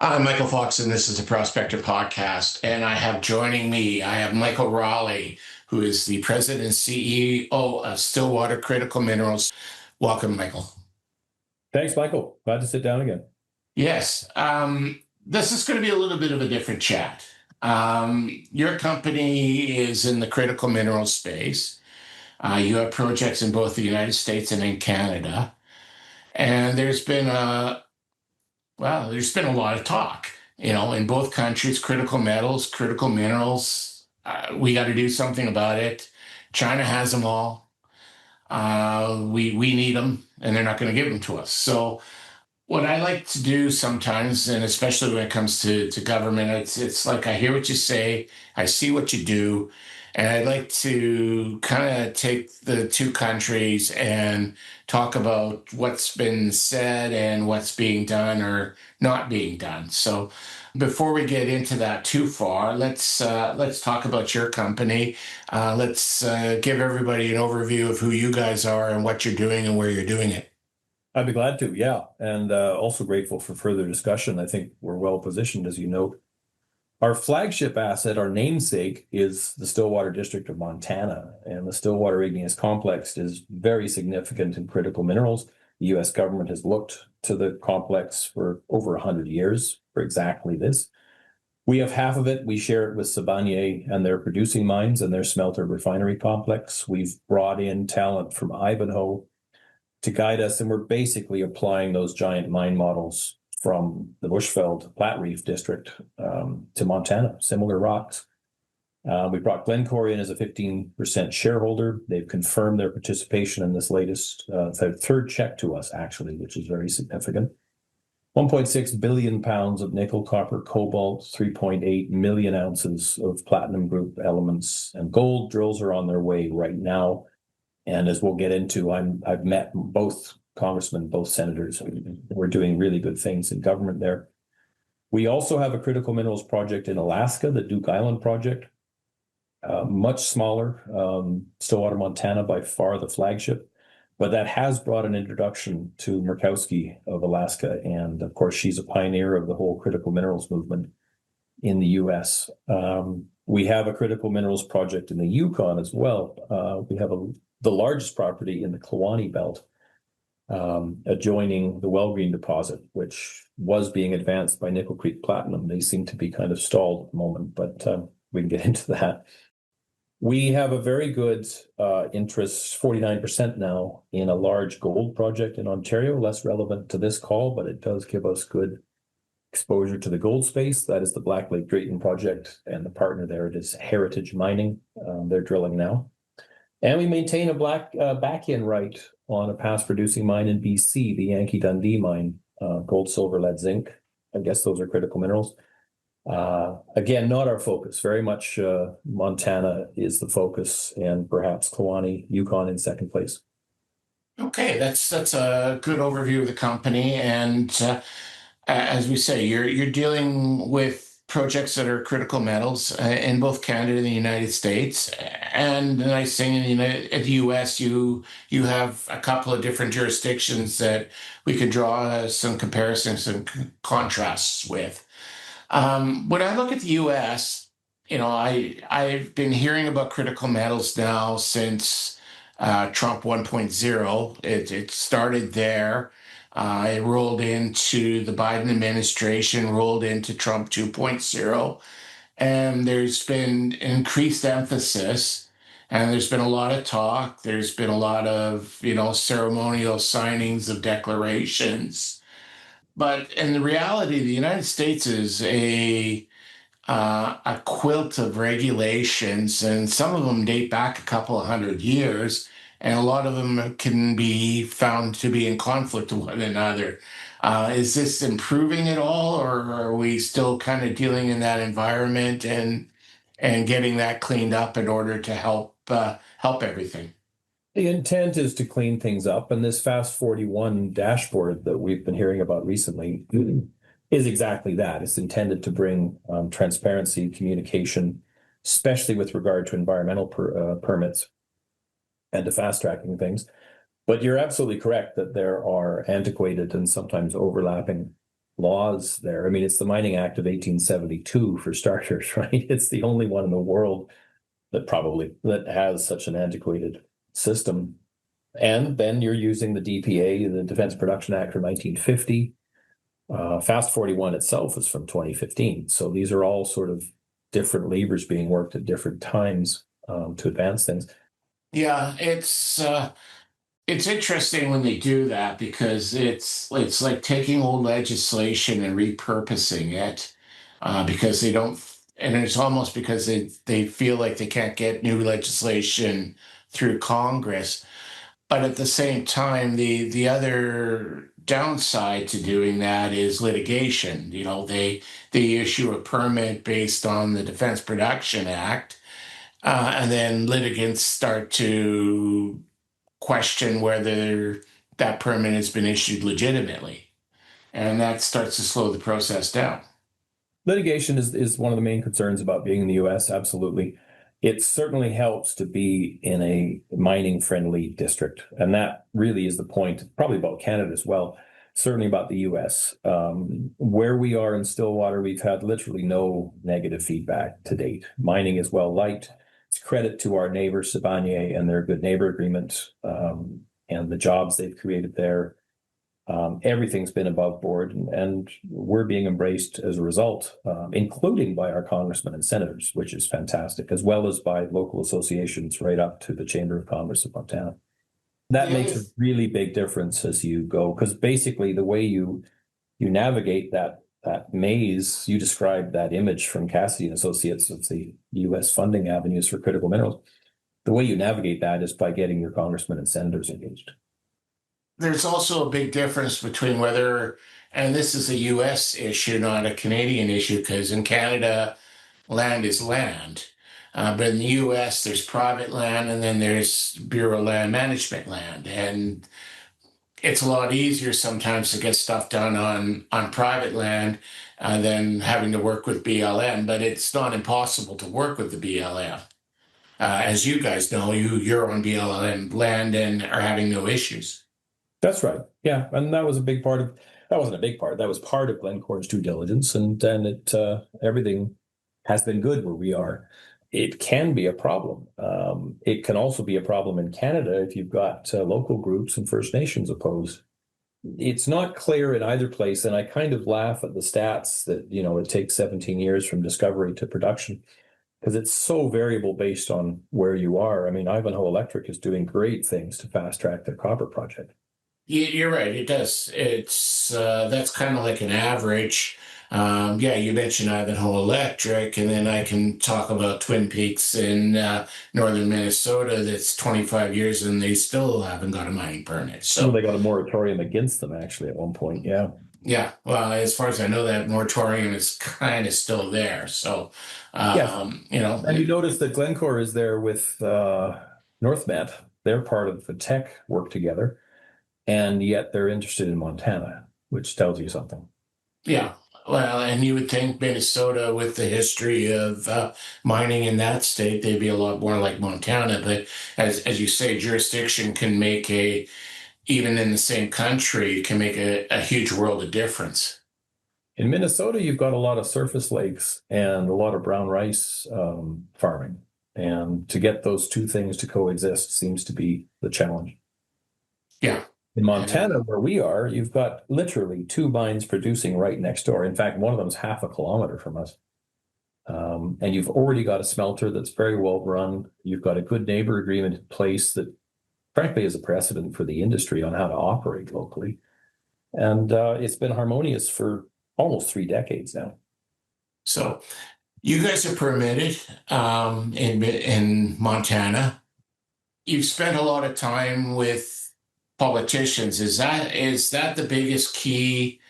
I'm Michael Fox, and this is the Prospector Podcast. And I have joining me, I have Michael Rowley, who is the president and CEO of Stillwater Critical Minerals. Welcome, Michael. Thanks, Michael. Glad to sit down again. Yes, this is going to be a little bit of a different chat. Your company is in the critical mineral space. You have projects in both the United States and in Canada. And there's been a lot of talk, in both countries, critical metals, critical minerals. We got to do something about it. China has them all. We need them, and they're not going to give them to us. So what I like to do sometimes, and especially when it comes to government, it's like I hear what you say, I see what you do, and I'd like to kind of take the two countries and talk about what's been said and what's being done or not being done. So before we get into that too far, let's talk about your company. Let's give everybody an overview of who you guys are and what you're doing and where you're doing it. I'd be glad to, yeah. And also grateful for further discussion. I think we're well positioned, as you note. Our flagship asset, our namesake, is the Stillwater District of Montana. And the Stillwater Igneous Complex is very significant in critical minerals. The U.S. government has looked to the complex for over 100 years for exactly this. We have half of it. We share it with Sibanye and their producing mines and their smelter refinery complex. We've brought in talent from Ivanho to guide us, and we're basically applying those giant mine models from the Bushveld Platreef district to Montana, similar rocks. We brought Glencore in as a 15% shareholder. They've confirmed their participation in this latest third check to us, actually, which is very significant. 1.6 billion pounds of nickel, copper, cobalt, 3.8 million ounces of platinum group elements, and gold. Drills are on their way right now. And as we'll get into, I've met both congressmen, both senators. We're doing really good things in government there. We also have a critical minerals project in Alaska, the Duke Island project, much smaller, Stillwater, Montana, by far the flagship. But that has brought an introduction to Murkowski of Alaska. And of course, she's a pioneer of the whole critical minerals movement in the U.S. We have a critical minerals project in the Yukon as well. We have the largest property in the Kluane Belt, adjoining the Wellgreen deposit, which was being advanced by Nickel Creek Platinum. They seem to be kind of stalled at the moment, but we can get into that. We have a very good interest, 49% now, in a large gold project in Ontario, less relevant to this call, but it does give us good exposure to the gold space. That is the Black Lake Drayton project, and the partner there, it is Heritage Mining. They're drilling now. And we maintain a back-end right on a past-producing mine in BC, the Yankee Dundee mine, gold, silver, lead, zinc. I guess those are critical minerals. Again, not our focus. Very much Montana is the focus, and perhaps Kluane, Yukon in second place. Okay, that's a good overview of the company. And as we say, you're dealing with projects that are critical metals in both Canada and the United States. And the nice thing in the U.S., you have a couple of different jurisdictions that we could draw some comparisons and contrasts with. When I look at the U.S., I've been hearing about critical metals now since Trump 1.0. It started there. It rolled into the Biden administration, rolled into Trump 2.0, and there's been increased emphasis, and there's been a lot of talk. There's been a lot of, ceremonial signings of declarations. But in the reality, the United States is a quilt of regulations, and some of them date back a couple of 100 years. And a lot of them can be found to be in conflict with one another. Is this improving at all, or are we still kind of dealing in that environment and getting that cleaned up in order to help everything? The intent is to clean things up, and this Fast 41 dashboard that we've been hearing about recently is exactly that. It's intended to bring transparency, communication, especially with regard to environmental permits, and to fast-tracking things. But you're absolutely correct that there are antiquated and sometimes overlapping laws there. I mean, it's the Mining Act of 1872 for starters, right? It's the only one in the world that has such an antiquated system. And then you're using the DPA, the Defense Production Act from 1950. Fast 41 itself is from 2015. So these are all sort of different levers being worked at different times to advance things. Yeah, it's interesting when they do that because it's like taking old legislation and repurposing it because they don't, and it's almost because they feel like they can't get new legislation through Congress. But at the same time, the other downside to doing that is litigation. They issue a permit based on the Defense Production Act, and then litigants start to question whether that permit has been issued legitimately, and that starts to slow the process down. Litigation is one of the main concerns about being in the US, absolutely. It certainly helps to be in a mining-friendly district, and that really is the point, probably about Canada as well, certainly about the US. Where we are in Stillwater, we've had literally no negative feedback to date. Mining is well liked. It's credit to our neighbor, Sibanye, and their Good Neighbor Agreement, and the jobs they've created there. Everything's been above board, and we're being embraced as a result, including by our congressmen and senators, which is fantastic, as well as by local associations right up to the Chamber of Commerce of Montana. That makes a really big difference as you go, because basically the way you navigate that maze, you described that image from Cassidy and Associates of the U.S. funding avenues for critical minerals. The way you navigate that is by getting your congressmen and senators engaged. There's also a big difference between whether, and this is a US issue, not a Canadian issue, because in Canada, land is land. But in the US, there's private land and then there's Bureau of Land Management land. And it's a lot easier sometimes to get stuff done on private land than having to work with BLM, but it's not impossible to work with the BLM. As you guys know, you're on BLM land and are having no issues. That's right. Yeah. And that was a big part of, that wasn't a big part. That was part of Glencore's due diligence. And everything has been good where we are. It can be a problem. It can also be a problem in Canada if you've got local groups and First Nations opposed. It's not clear in either place. And I kind of laugh at the stats that, it takes 17 years from discovery to production, because it's so variable based on where you are. I mean, Ivanho Electric is doing great things to fast track their copper project. You're right. It does. It's that's kind of like an average. Yeah, you mentioned Ivanho Electric, and then I can talk about Twin Peaks in northern Minnesota. That's 25 years, and they still haven't got a mining permit. So they got a moratorium against them actually at one point. Yeah. Yeah. Well, as far as I know, that moratorium is kind of still there. So, Yes. And you it, notice that Glencore is there with NorthMet. They're part of the tech work together, and yet they're interested in Montana, which tells you something. yeah. Well, and you would think Minnesota, with the history of mining in that state, they'd be a lot more like Montana. But as you say, jurisdiction can make even in the same country, can make a huge world of difference. In Minnesota, you've got a lot of surface lakes and a lot of brown rice farming. And to get those two things to coexist seems to be the challenge. Yeah. In Montana, where we are, you've got literally two mines producing right next door. In fact, one of them is half a kilometer from us. And you've already got a smelter that's very well run. You've got a good neighbor agreement in place that, frankly, is a precedent for the industry on how to operate locally. And it's been harmonious for almost 3 decades now. So you guys are permitted in Montana. You've spent a lot of time with politicians. Is that the biggest key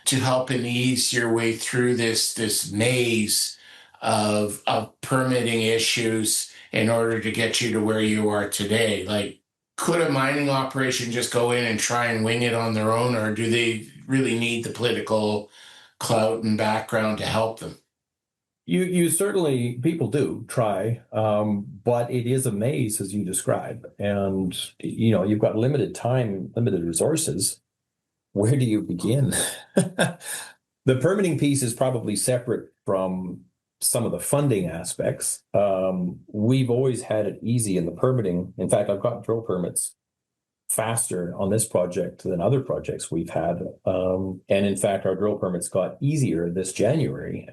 to helping ease your way through this maze of permitting issues in order to get you to where you are today? Like, could a mining operation just go in and try and wing it on their own, or do they really need the political clout and background to help them? You certainly, people do try, but it is a maze as you describe. And, you've got limited time, limited resources. Where do you begin? The permitting piece is probably separate from some of the funding aspects. We've always had it easy in the permitting. In fact, I've got drill permits faster on this project than other projects we've had. And in fact, our drill permits got easier this January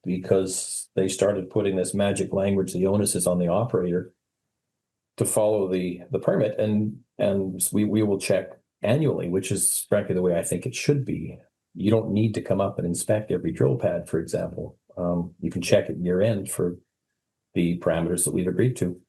because they started putting this magic language, the onus is on the operator to follow the permit. And we will check annually, which is frankly the way I think it should be. You don't need to come up and inspect every drill pad, for example. You can check at year end for the parameters that we've agreed to.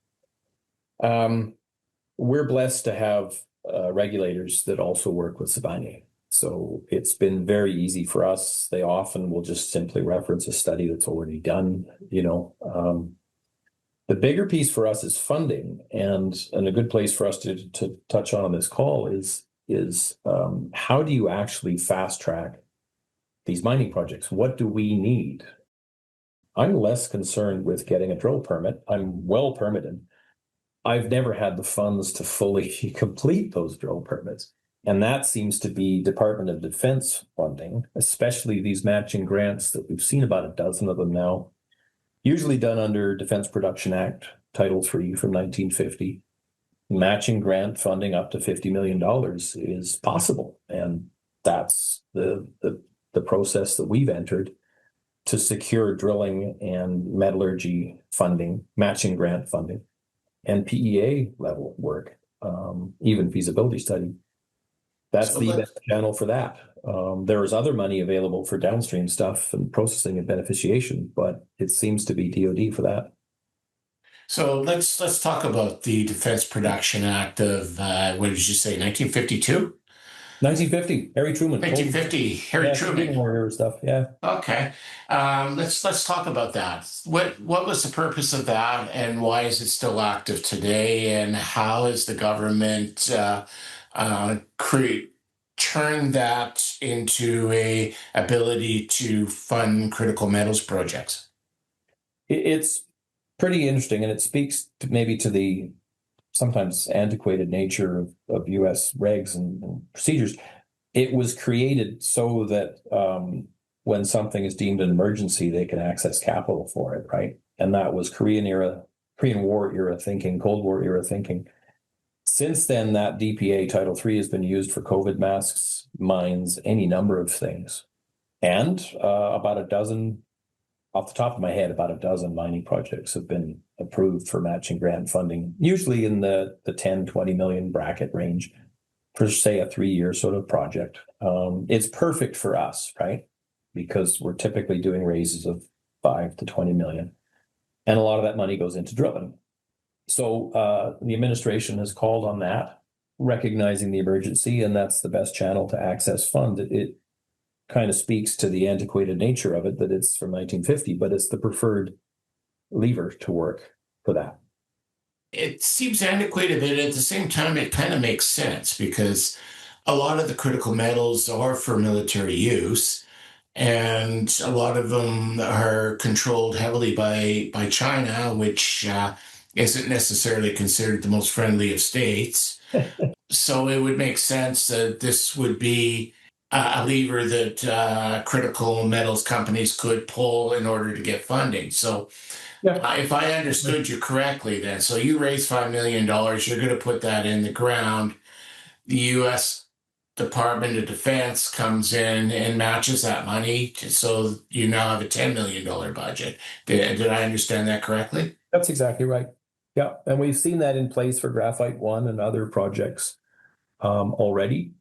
We're blessed to have regulators that also work with Sibanye. So it's been very easy for us. They often will just simply reference a study that's already done, The bigger piece for us is funding, and a good place for us to touch on this call is how do you actually fast track these mining projects? What do we need? I'm less concerned with getting a drill permit. I'm well permitted. I've never had the funds to fully complete those drill permits. And that seems to be Department of Defense funding, especially these matching grants that we've seen about a dozen of them now, usually done under Defense Production Act, Title III from 1950. Matching grant funding up to $50 million is possible. And that's the process that we've entered to secure drilling and metallurgy funding, matching grant funding, and PEA level work, even feasibility study. That's the best channel for that. There is other money available for downstream stuff and processing and beneficiation, but it seems to be DOD for that. So let's talk about the Defense Production Act of what did you say, 1952? 1950, Harry Truman. 1950, Harry Truman. Stuff, yeah. Okay, let's talk about that. What was the purpose of that, and why is it still active today? And how has the government turned that into a ability to fund critical metals projects? It's pretty interesting, and it speaks maybe to the sometimes antiquated nature of U.S. regs and procedures. It was created so that when something is deemed an emergency, they can access capital for it, right? And that was Korean War era thinking, Cold War era thinking. Since then, that DPA Title III has been used for COVID masks, mines, any number of things. And about a dozen, off the top of my head, about a dozen mining projects have been approved for matching grant funding, usually in the 10, 20 million bracket range for, say, a 3-year sort of project. It's perfect for us, right? Because we're typically doing raises of 5 to 20 million. And a lot of that money goes into drilling. So the administration has called on that, recognizing the emergency, and that's the best channel to access fund. It kind of speaks to the antiquated nature of it, that it's from 1950, but it's the preferred lever to work for that. It seems antiquated, but at the same time, it kind of makes sense because a lot of the critical metals are for military use, and a lot of them are controlled heavily by China, which isn't necessarily considered the most friendly of states. So it would make sense that this would be a lever that critical metals companies could pull in order to get funding. So if I understood you correctly then, so you raise $5 million, you're going to put that in the ground. The U.S. Department of Defense comes in and matches that money, so you now have a $10 million budget. Did I understand that correctly? That's exactly right. Yeah, and we've seen that in place for Graphite One and other projects already.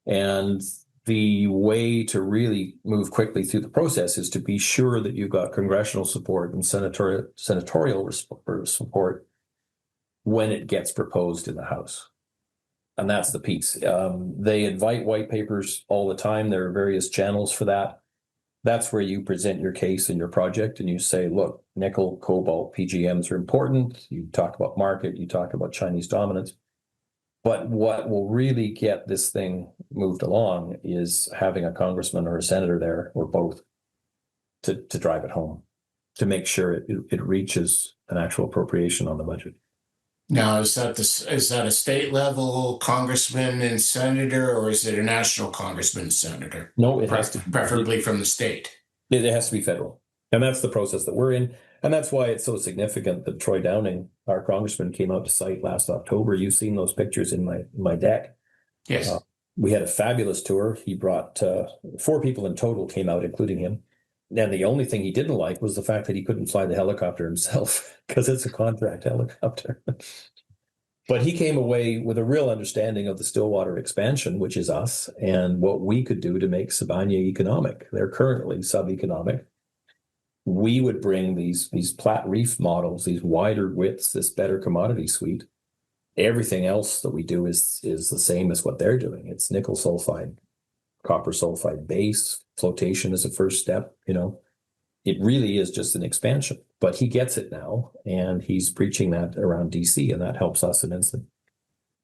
And the way to really move quickly through the process is to be sure that you've got congressional support and senatorial support when it gets proposed in the House. And that's the piece. They invite white papers all the time. There are various channels for that. That's where you present your case and your project and you say, look, nickel, cobalt, PGMs are important. You talk about market, you talk about Chinese dominance. But what will really get this thing moved along is having a congressman or a senator there, or both, to drive it home, to make sure it reaches an actual appropriation on the budget. Now, is that a state level congressman and senator, or is it a national congressman and senator? No, it has to be, Preferably from the state. it has to be federal. And that's the process that we're in. And that's why it's so significant that Troy Downing, our congressman, came out to site last October. You've seen those pictures in my deck. Yes. We had a fabulous tour. He brought 4 people in total came out, including him. And the only thing he didn't like was the fact that he couldn't fly the helicopter himself because it's a contract helicopter. But he came away with a real understanding of the Stillwater expansion, which is us, and what we could do to make Sibanye economic. They're currently sub-economic. We would bring these Platte Reef models, these wider widths, this better commodity suite. Everything else that we do is the same as what they're doing. It's nickel sulfide, copper sulfide base. Flotation is a first step, It really is just an expansion, but he gets it now, and he's preaching that around DC, and that helps us immensely.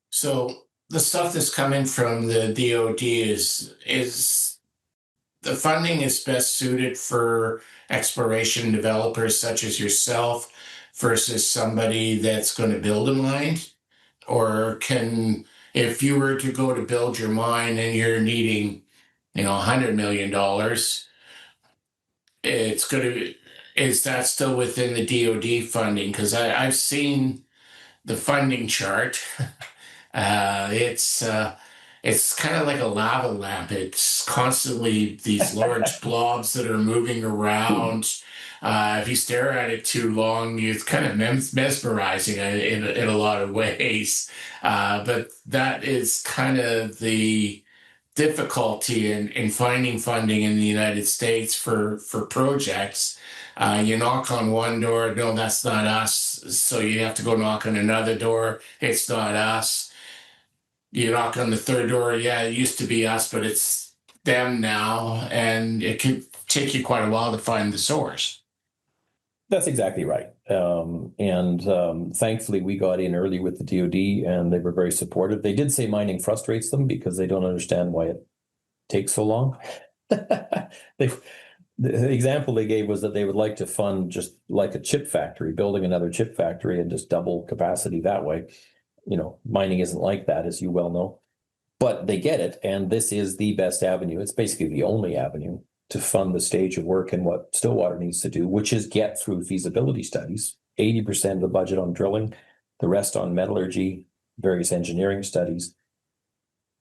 So the stuff that's coming from the DoD is the funding is best suited for exploration developers such as yourself versus somebody that's going to build a mine, or if you were to go to build your mine and you're needing, $100 million. Is that still within the DoD funding? Because I've seen the funding chart. It's kind of like a lava lamp. It's constantly these large blobs that are moving around. If you stare at it too long, it's kind of mesmerizing in a lot of ways. But that is kind of the difficulty in finding funding in the United States for projects. You knock on one door, no, that's not us. So you have to go knock on another door. It's not us. You knock on the third door. Yeah, it used to be us, but it's them now. And it can take you quite a while to find the source. That's exactly right. Thankfully, we got in early with the DoD, and they were very supportive. They did say mining frustrates them because they don't understand why it takes so long. The example they gave was that they would like to fund just like a chip factory, building another chip factory and just double capacity that way. Mining isn't like that, as you well know. But they get it, and this is the best avenue. It's basically the only avenue to fund the stage of work and what Stillwater needs to do, which is get through feasibility studies, 80% of the budget on drilling, the rest on metallurgy, various engineering studies.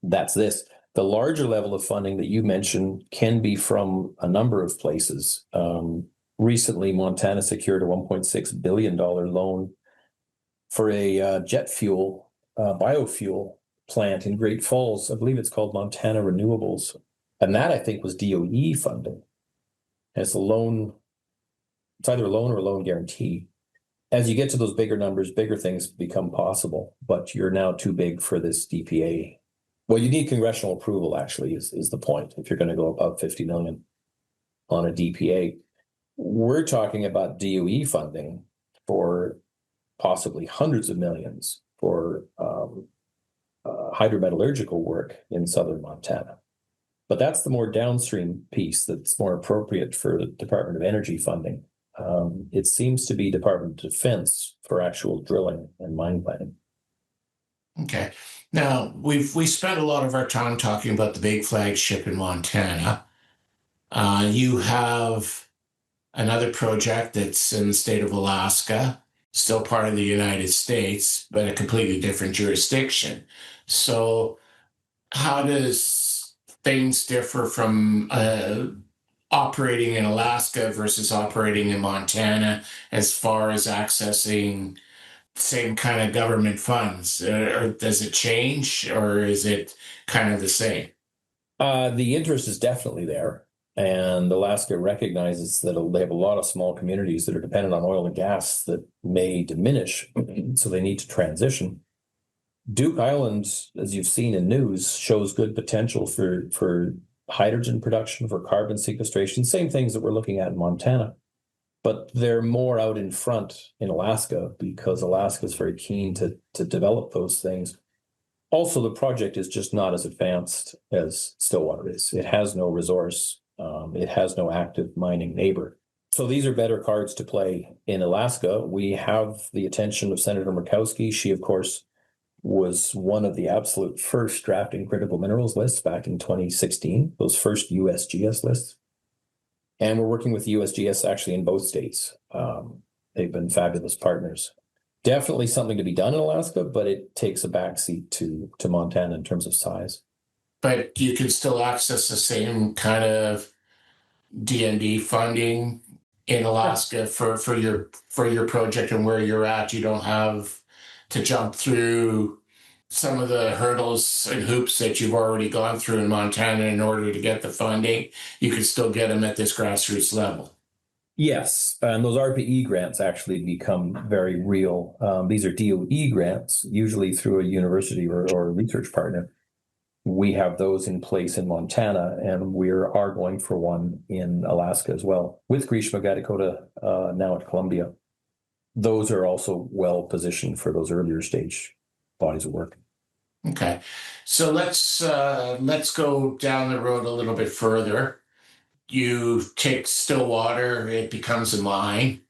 That's this. The larger level of funding that you mentioned can be from a number of places. Recently, Montana secured a $1.6 billion loan for a jet fuel, biofuel plant in Great Falls. I believe it's called Montana Renewables. And that, I think, was DOE funding. And it's a loan. It's either a loan or a loan guarantee. As you get to those bigger numbers, bigger things become possible, but you're now too big for this DPA. Well, you need congressional approval, actually, is the point, if you're going to go above 50 million on a DPA. We're talking about DOE funding for possibly hundreds of millions for hydrometallurgical work in southern Montana. But that's the more downstream piece that's more appropriate for the Department of Energy funding. It seems to be Department of Defense for actual drilling and mine planning. Okay. Now, we spent a lot of our time talking about the big flagship in Montana. You have another project that's in the state of Alaska, still part of the United States, but a completely different jurisdiction. So how does things differ from operating in Alaska versus operating in Montana as far as accessing same kind of government funds? Or does it change, or is it kind of the same? The interest is definitely there. And Alaska recognizes that they have a lot of small communities that are dependent on oil and gas that may diminish. So they need to transition. Duke Island, as you've seen in news, shows good potential for hydrogen production, for carbon sequestration, same things that we're looking at in Montana. But they're more out in front in Alaska because Alaska is very keen to develop those things. Also, the project is just not as advanced as Stillwater is. It has no resource. It has no active mining neighbor. So these are better cards to play in Alaska. We have the attention of Senator Murkowski. She, of course, was one of the absolute first drafting critical minerals lists back in 2016, those first USGS lists. And we're working with USGS actually in both states. They've been fabulous partners. Definitely something to be done in Alaska, but it takes a backseat to Montana in terms of size. But you can still access the same kind of D&D funding in Alaska for your project and where you're at. You don't have to jump through some of the hurdles and hoops that you've already gone through in Montana in order to get the funding. You can still get them at this grassroots level. Yes, and those RPE grants actually become very real. These are DOE grants, usually through a university or a research partner. We have those in place in Montana, and we are going for one in Alaska as well, with Grishma Gattikota now at Columbia. Those are also well positioned for those earlier stage bodies of work. Okay, so let's go down the road a little bit further. You take Stillwater, it becomes a mine.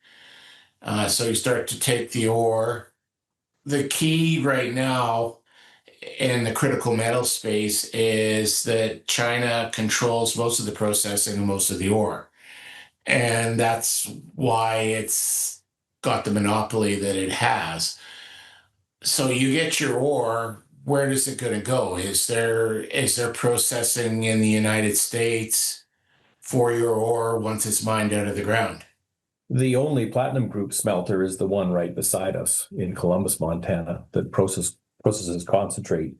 So you start to take the ore. The key right now in the critical metal space is that China controls most of the processing and most of the ore. And that's why it's got the monopoly that it has. So you get your ore, where does it going to go? Is there processing in the United States for your ore once it's mined out of the ground? The only platinum group smelter is the one right beside us in Columbus, Montana, that processes concentrate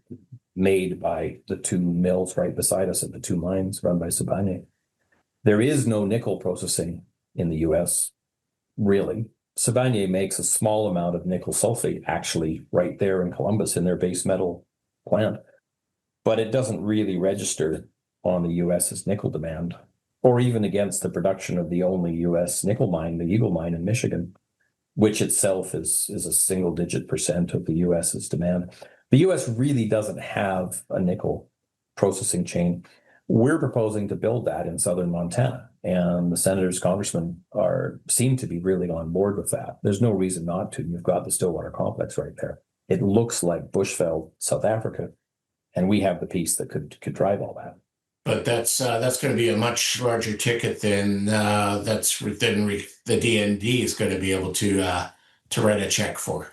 made by the two mills right beside us at the two mines run by Sibanye. There is no nickel processing in the US, really. Sibanye makes a small amount of nickel sulfate actually right there in Columbus in their base metal plant, but it doesn't really register on the US's nickel demand, or even against the production of the only US nickel mine, the Eagle mine in Michigan, which itself is a single-digit % of the US's demand. The US really doesn't have a nickel processing chain. We're proposing to build that in southern Montana, and the senators, congressmen seem to be really on board with that. There's no reason not to. You've got the Stillwater complex right there. It looks like Bushveld, South Africa, and we have the piece that could drive all that. But that's going to be a much larger ticket than the DND is going to be able to write a check for.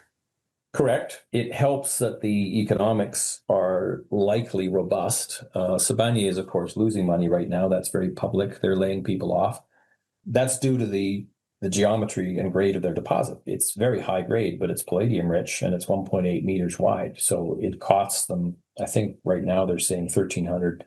Correct. It helps that the economics are likely robust. Sibanye is, of course, losing money right now. That's very public. They're laying people off. That's due to the geometry and grade of their deposit. It's very high grade, but it's palladium rich, and it's 1.8 meters wide. So it costs them, I think right now they're saying $1,300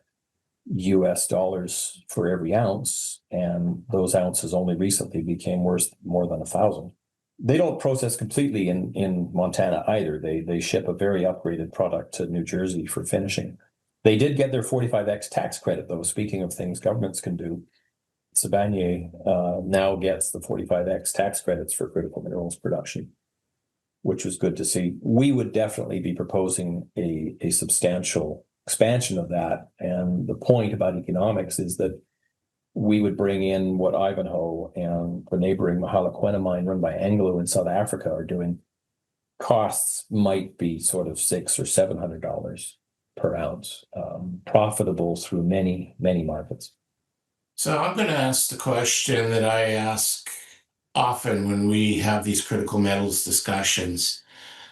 for every ounce, and those ounces only recently became worth more than 1,000. They don't process completely in Montana either. They ship a very upgraded product to New Jersey for finishing. They did get their 45X tax credit, though. Speaking of things governments can do, Sibanye now gets the 45X tax credits for critical minerals production, which was good to see. We would definitely be proposing a substantial expansion of that. And the point about economics is that we would bring in what Ivanho and the neighboring Mahalaquena mine run by Anglo in South Africa are doing. Costs might be sort of $600 or $700 per ounce, profitable through many, many markets. So I'm going to ask the question that I ask often when we have these critical metals discussions,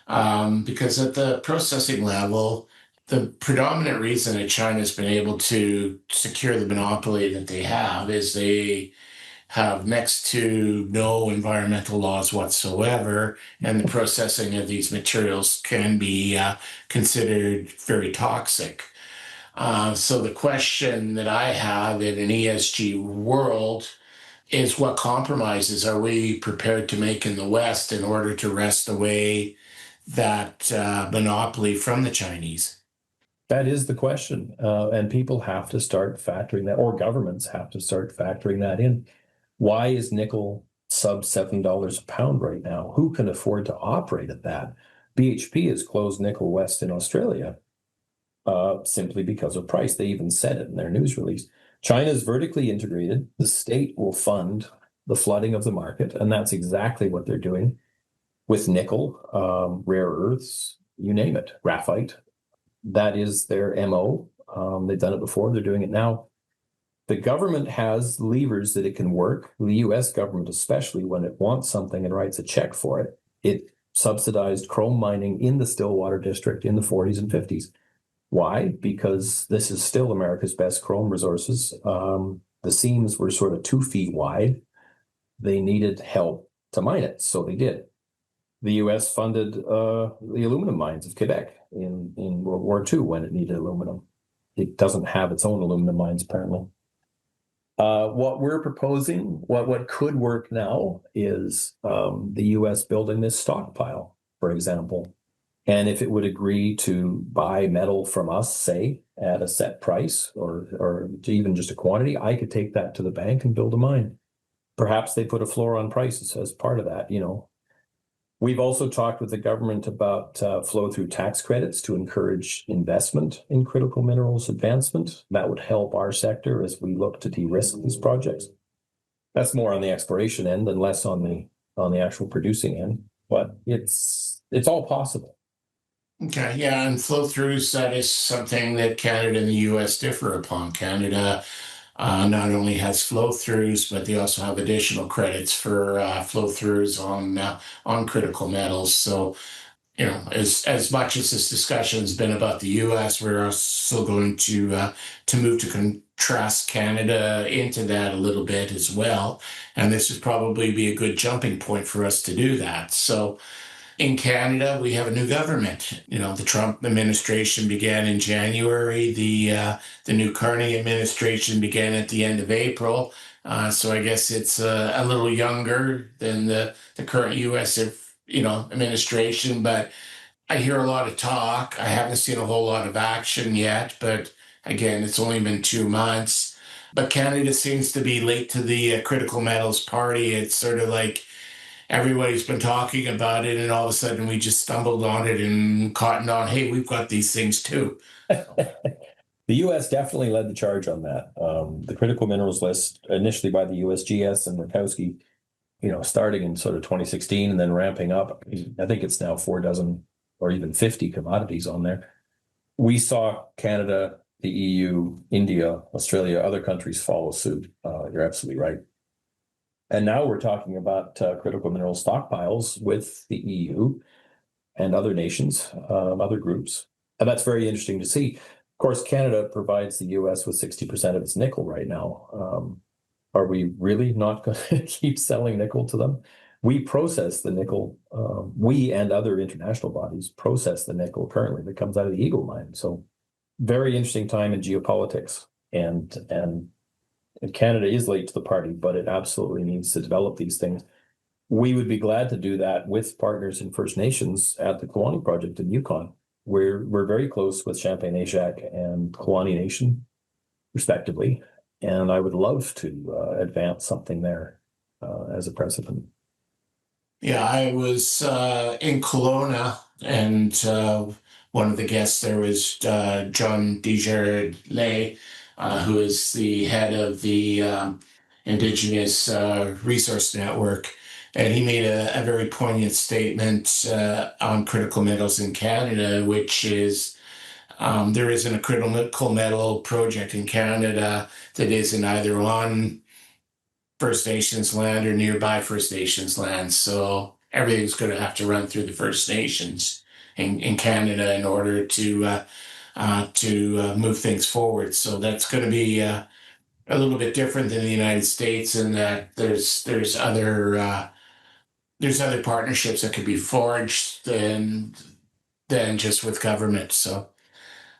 because at the processing level, the predominant reason that China's been able to secure the monopoly that they have is they have next to no environmental laws whatsoever, and the processing of these materials can be considered very toxic. So the question that I have in an ESG world is, what compromises are we prepared to make in the West in order to wrest away that monopoly from the Chinese? That is the question. And people have to start factoring that, or governments have to start factoring that in. Why is nickel sub $7 a pound right now? Who can afford to operate at that? BHP has closed Nickel West in Australia simply because of price. They even said it in their news release. China's vertically integrated. The state will fund the flooding of the market. And that's exactly what they're doing with nickel, rare earths, you name it, graphite. That is their MO. They've done it before. They're doing it now. The government has levers that it can work. The U.S. government, especially when it wants something and writes a check for it, it subsidized chrome mining in the Stillwater district in the 40s and 50s. Why? Because this is still America's best chrome resources. The seams were sort of 2 feet wide. They needed help to mine it, so they did. The U.S. funded the aluminum mines of Quebec in World War II when it needed aluminum. It doesn't have its own aluminum mines, apparently. What we're proposing, what could work now, is the U.S. building this stockpile, for example. And if it would agree to buy metal from us, say, at a set price or even just a quantity, I could take that to the bank and build a mine. Perhaps they put a floor on prices as part of that, We've also talked with the government about flow-through tax credits to encourage investment in critical minerals advancement. That would help our sector as we look to de-risk these projects. That's more on the exploration end and less on the actual producing end, but it's all possible. Okay, yeah, and flow-throughs, that is something that Canada and the U.S. differ upon. Canada not only has flow-throughs, but they also have additional credits for flow-throughs on critical metals. So, as much as this discussion has been about the U.S., we're also going to move to contrast Canada into that a little bit as well. And this would probably be a good jumping point for us to do that. So, in Canada, we have a new government. The Trump administration began in January. The new Carney administration began at the end of April. So I guess it's a little younger than the current U.S. Administration. But I hear a lot of talk. I haven't seen a whole lot of action yet. But again, it's only been 2 months. But Canada seems to be late to the critical metals party. It's sort of like everybody's been talking about it, and all of a sudden we just stumbled on it and cottoned on, hey, we've got these things too. The U.S. definitely led the charge on that. The critical minerals list, initially by the USGS and Murkowski, starting in sort of 2016 and then ramping up. I think it's now 4 dozen or even 50 commodities on there. We saw Canada, the EU, India, Australia, other countries follow suit. You're absolutely right. And now we're talking about critical mineral stockpiles with the EU and other nations, other groups. And that's very interesting to see. Of course, Canada provides the U.S. with 60% of its nickel right now. Are we really not going to keep selling nickel to them? We process the nickel. We and other international bodies process the nickel currently that comes out of the Eagle mine. So very interesting time in geopolitics. And Canada is late to the party, but it absolutely needs to develop these things. We would be glad to do that with partners in First Nations at the Kluane project in Yukon. We're very close with Champagne-Atish and Kluane Nation, respectively, and I would love to advance something there as a precedent. Yeah, I was in Kelowna, and one of the guests there was John Desjardins, who is the head of the Indigenous Resource Network. And he made a very poignant statement on critical metals in Canada, which is there isn't a critical metal project in Canada that isn't either on First Nations land or nearby First Nations land. So everything's going to have to run through the First Nations in Canada in order to move things forward. So that's going to be a little bit different than the United States in that there's other partnerships that could be forged than just with government. So.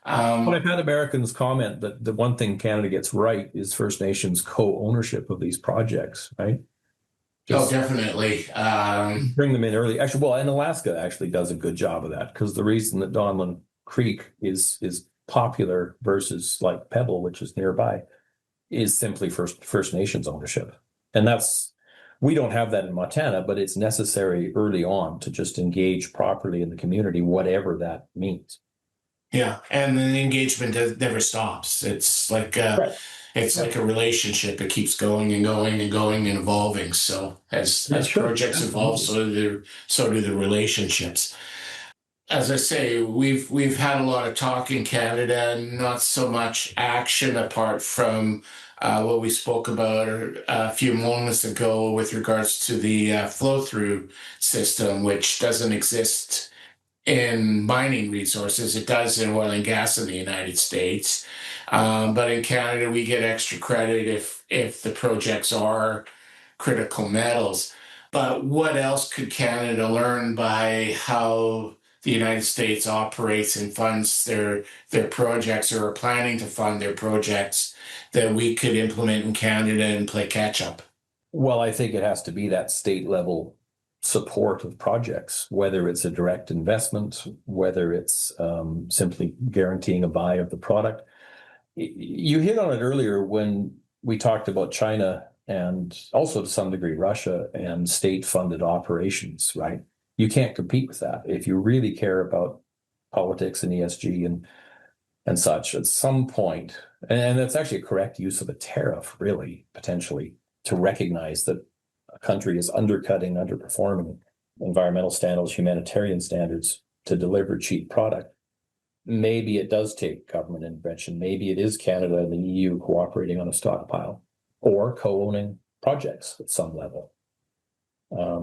But I've had Americans comment that the one thing Canada gets right is First Nations co-ownership of these projects, right? Definitely. Bring them in early. Actually, and Alaska actually does a good job of that, because the reason that Donlin Creek is popular versus like Pebble, which is nearby, is simply First Nations ownership. And we don't have that in Montana, but it's necessary early on to just engage properly in the community, whatever that means. Yeah, and the engagement never stops. It's like Right. it's like a relationship. It keeps going and going and going and evolving. So as Sure. projects evolve, so do the relationships. As I say, we've had a lot of talk in Canada, not so much action apart from what we spoke about a few moments ago with regards to the flow-through system, which doesn't exist in mining resources. It does in oil and gas in the United States. But in Canada, we get extra credit if the projects are critical metals. But what else could Canada learn by how the United States operates and funds their projects or are planning to fund their projects that we could implement in Canada and play catch up? Well, I think it has to be that state level support of projects, whether it's a direct investment, whether it's simply guaranteeing a buy of the product. You hit on it earlier when we talked about China and also to some degree Russia and state-funded operations, right? You can't compete with that. If you really care about politics and ESG and such, at some point, and that's actually a correct use of a tariff, really, potentially, to recognize that a country is undercutting, underperforming environmental standards, humanitarian standards to deliver cheap product. Maybe it does take government intervention. Maybe it is Canada and the EU cooperating on a stockpile or co-owning projects at some level.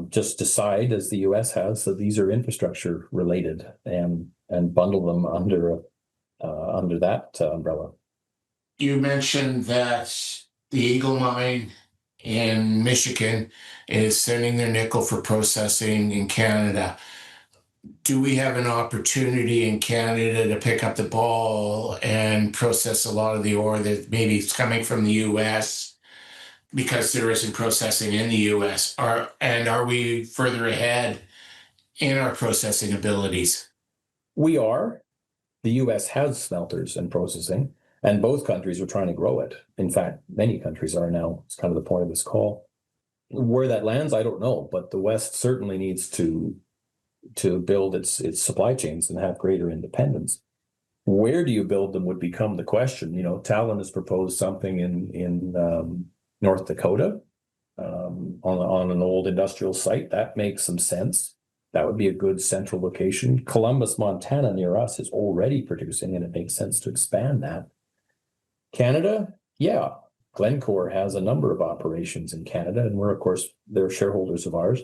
Just decide, as the US has, that these are infrastructure related and bundle them under that umbrella. You mentioned that the Eagle Mine in Michigan is sending their nickel for processing in Canada. Do we have an opportunity in Canada to pick up the ball and process a lot of the ore that maybe is coming from the US because there isn't processing in the US? Are we further ahead in our processing abilities? We are. The US has smelters and processing, and both countries are trying to grow it. In fact, many countries are now. It's kind of the point of this call. Where that lands, I don't know, but the West certainly needs to build its supply chains and have greater independence. Where do you build them would become the question. You know, Talon has proposed something in North Dakota on an old industrial site. That makes some sense. That would be a good central location. Columbus, Montana, near us, is already producing, and it makes sense to expand that. Canada, yeah. Glencore has a number of operations in Canada, and we're, of course, they're shareholders of ours.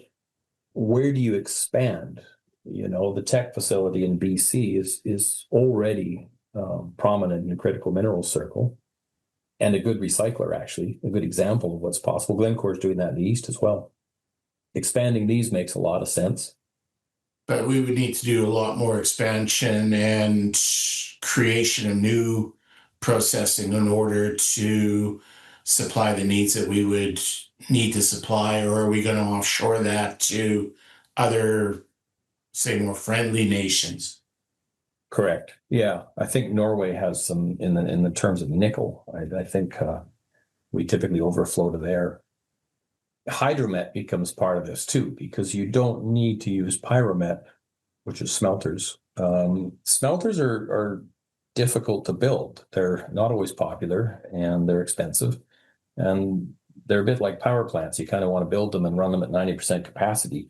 Where do you expand? You know, the tech facility in BC is already prominent in the critical minerals circle and a good recycler, actually, a good example of what's possible. Glencore is doing that in the East as well. Expanding these makes a lot of sense. But we would need to do a lot more expansion and creation of new processing in order to supply the needs that we would need to supply, or are we going to offshore that to other, say, more friendly nations? Correct. Yeah, I think Norway has some in the terms of nickel. I think we typically overflow to there. Hydromet becomes part of this too, because you don't need to use pyromet, which is smelters. Smelters are difficult to build. They're not always popular, and they're expensive, and they're a bit like power plants. You kind of want to build them and run them at 90% capacity.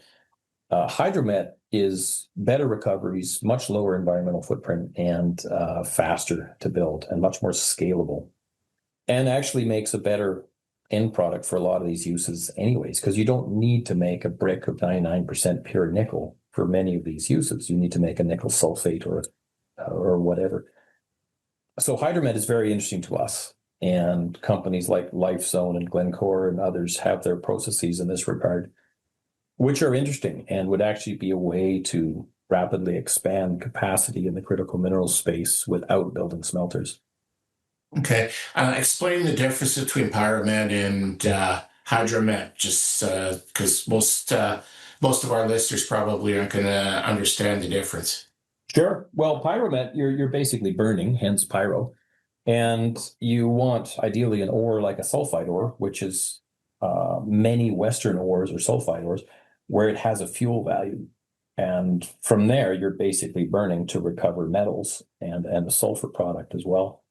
Hydromet is better recoveries, much lower environmental footprint, and faster to build and much more scalable, and actually makes a better end product for a lot of these uses anyways, because you don't need to make a brick of 99% pure nickel for many of these uses. You need to make a nickel sulfate or whatever. So Hydromet is very interesting to us, and companies like Lifezone and Glencore and others have their processes in this regard, which are interesting and would actually be a way to rapidly expand capacity in the critical minerals space without building smelters. Okay. Explain the difference between pyromet and hydromet, just because most of our listeners probably aren't going to understand the difference. Sure. Well, pyromet, you're basically burning, hence pyro, and you want ideally an ore like a sulfide ore, which is many Western ores or sulfide ores, where it has a fuel value. And from there, you're basically burning to recover metals and the sulfur product as well.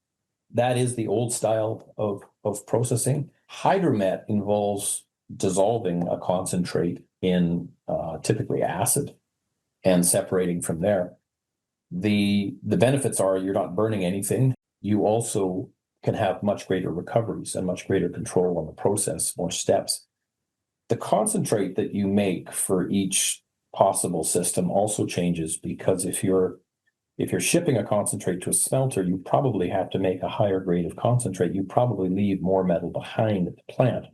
That is the old style of of processing. Hydromet involves dissolving a concentrate in typically acid and separating from there. The benefits are you're not burning anything. You also can have much greater recoveries and much greater control on the process, more steps. The concentrate that you make for each possible system also changes, because if you're shipping a concentrate to a smelter, you probably have to make a higher grade of concentrate. You probably leave more metal behind at the plant.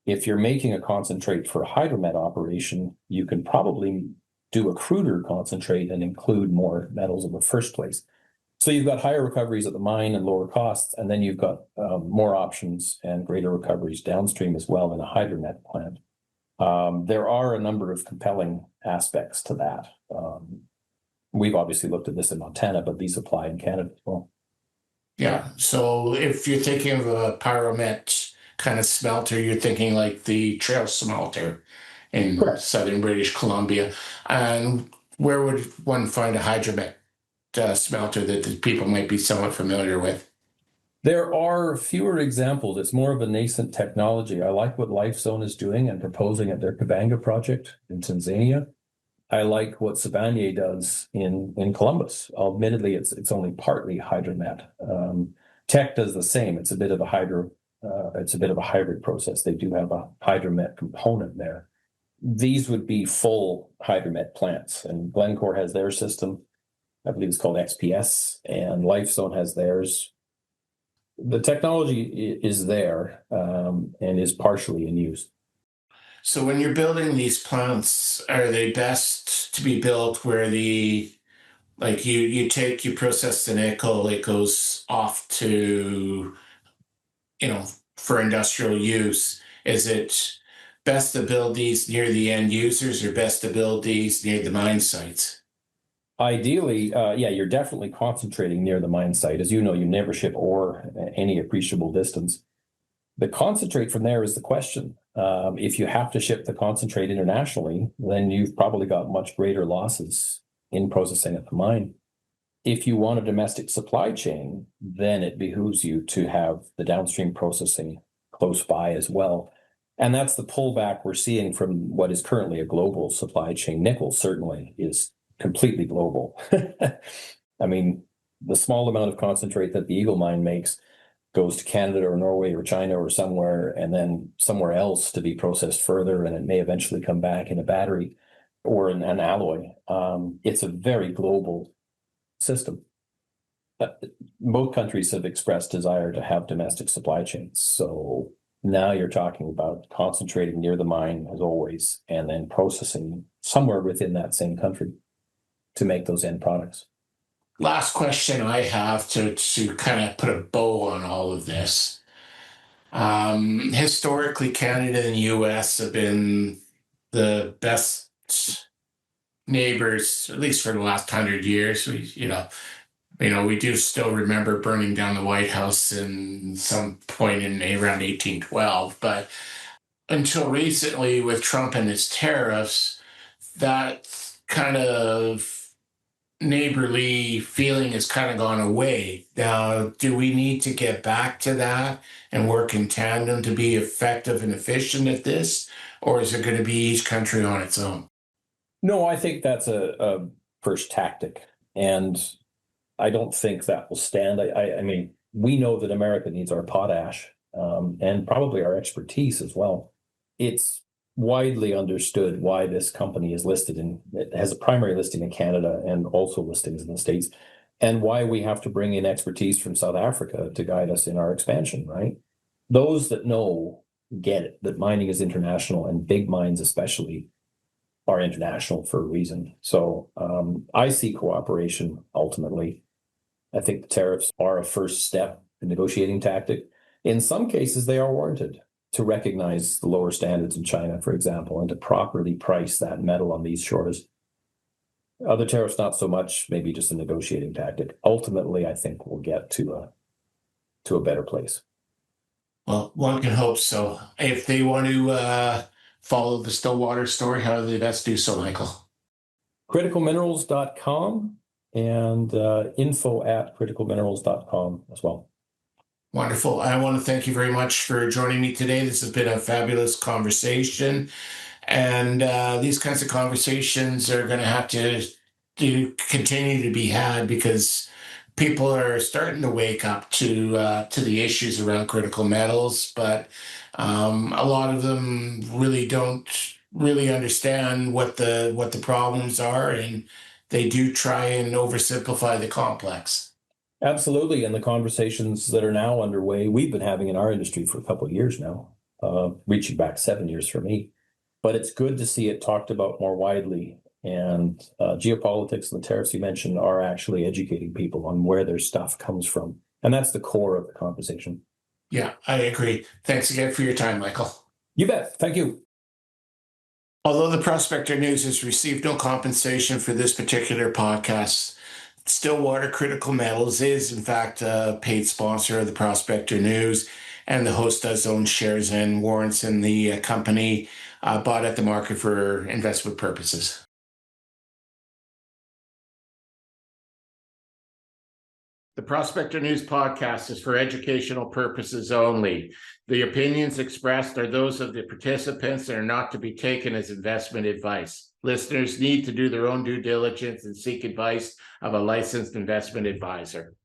If you're making a concentrate for a hydromet operation, you can probably do a cruder concentrate and include more metals in the first place. So you've got higher recoveries at the mine and lower costs, and then you've got more options and greater recoveries downstream as well in a hydromet plant. There are a number of compelling aspects to that. We've obviously looked at this in Montana, but these apply in Canada as well. Yeah. So if you're thinking of a pyromet kind of smelter, you're thinking like the Trail smelter in Correct. southern British Columbia. And where would one find a hydromet smelter that the people might be somewhat familiar with? There are fewer examples. It's more of a nascent technology. I like what LifeZone is doing and proposing at their Kabanga project in Tanzania. I like what Sibanye does in Columbus. Admittedly, it's only partly hydromet. Teck does the same. It's a bit of a hybrid process. They do have a hydromet component there. These would be full hydromet plants, and Glencore has their system. I believe it's called XPS, and LifeZone has theirs. The technology is there and is partially in use. So when you're building these plants, are they best to be built where you process the nickel, it goes off to, for industrial use? Is it best to build these near the end users or best to build these near the mine sites? Ideally, you're definitely concentrating near the mine site. As you know, you never ship ore any appreciable distance. The concentrate from there is the question. If you have to ship the concentrate internationally, then you've probably got much greater losses in processing at the mine. If you want a domestic supply chain, then it behooves you to have the downstream processing close by as well. And that's the pullback we're seeing from what is currently a global supply chain. Nickel certainly is completely global. I mean, the small amount of concentrate that the Eagle mine makes goes to Canada or Norway or China or somewhere, and then somewhere else to be processed further, and it may eventually come back in a battery or an alloy. It's a very global system. Both countries have expressed desire to have domestic supply chains. So now you're talking about concentrating near the mine, as always, and then processing somewhere within that same country to make those end products. Last question I have to kind of put a bow on all of this. Historically, Canada and the US have been the best neighbors, at least for the last 100 years. We do still remember burning down the White House in some point in around 1812, but until recently with Trump and his tariffs, that kind of neighborly feeling has kind of gone away. Now, do we need to get back to that and work in tandem to be effective and efficient at this? Or is it going to be each country on its own? No, I think that's a first tactic. And I don't think that will stand. I mean, we know that America needs our potash and probably our expertise as well. It's widely understood why this company is it has a primary listing in Canada and also listings in the States, and why we have to bring in expertise from South Africa to guide us in our expansion, right? Those that know get it, that mining is international, and big mines especially are international for a reason. So I see cooperation ultimately. I think the tariffs are a first step, a negotiating tactic. In some cases, they are warranted to recognize the lower standards in China, for example, and to properly price that metal on these shores. Other tariffs, not so much, maybe just a negotiating tactic. Ultimately, I think we'll get to a better place. Well, one can hope so. If they want to follow the Stillwater story, how do they best do so, Michael? Criticalminerals.com and info@criticalminerals.com as well. Wonderful. I want to thank you very much for joining me today. This has been a fabulous conversation. And these kinds of conversations are going to have to continue to be had because people are starting to wake up to the issues around critical metals, but a lot of them really don't really understand what the problems are, and they do try and oversimplify the complex. Absolutely. And the conversations that are now underway, we've been having in our industry for a couple of years now, reaching back 7 years for me. But it's good to see it talked about more widely. And geopolitics and the tariffs you mentioned are actually educating people on where their stuff comes from. And that's the core of the conversation. Yeah, I agree. Thanks again for your time, Michael. You bet. Thank you. Although the Prospector News has received no compensation for this particular podcast, Stillwater Critical Metals is, in fact, a paid sponsor of the Prospector News, and the host does own shares and warrants in the company bought at the market for investment purposes. The Prospector News podcast is for educational purposes only. The opinions expressed are those of the participants and are not to be taken as investment advice. Listeners need to do their own due diligence and seek advice of a licensed investment advisor.